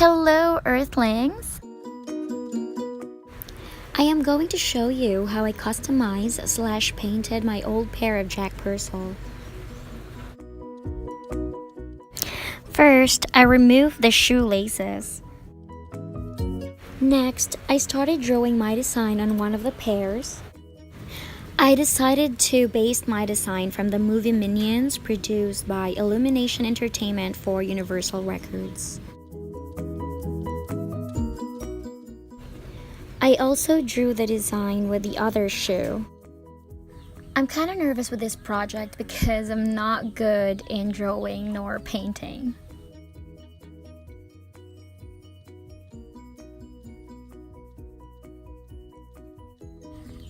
Hello, Earthlings! I am going to show you how I customized/painted my old pair of Jack Purcell. First, I removed the shoelaces. Next, I started drawing my design on one of the pairs. I decided to base my design from the movie Minions produced by Illumination Entertainment for Universal Records. I also drew the design with the other shoe. I'm kind of nervous with this project because I'm not good in drawing nor painting.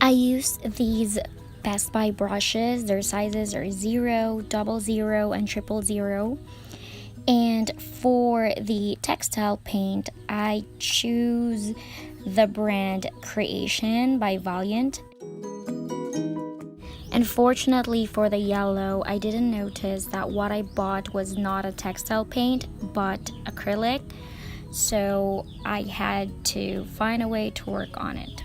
I used these Best Buy brushes. Their sizes are 0, 00, and 000. And for the textile paint, I choose the brand Creation by Valiant. And fortunately for the yellow, I didn't notice that what I bought was not a textile paint but acrylic, so I had to find a way to work on it.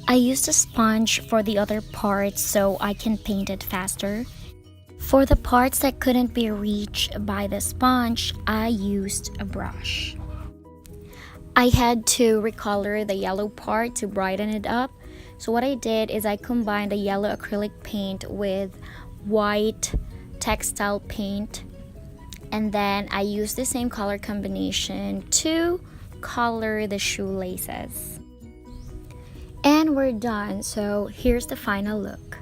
I used a sponge for the other parts so I can paint it faster. For the parts that couldn't be reached by the sponge, I used a brush. I had to recolor the yellow part to brighten it up. So what I did is I combined the yellow acrylic paint with white textile paint, and then I used the same color combination to color the shoelaces. And we're done, so here's the final look.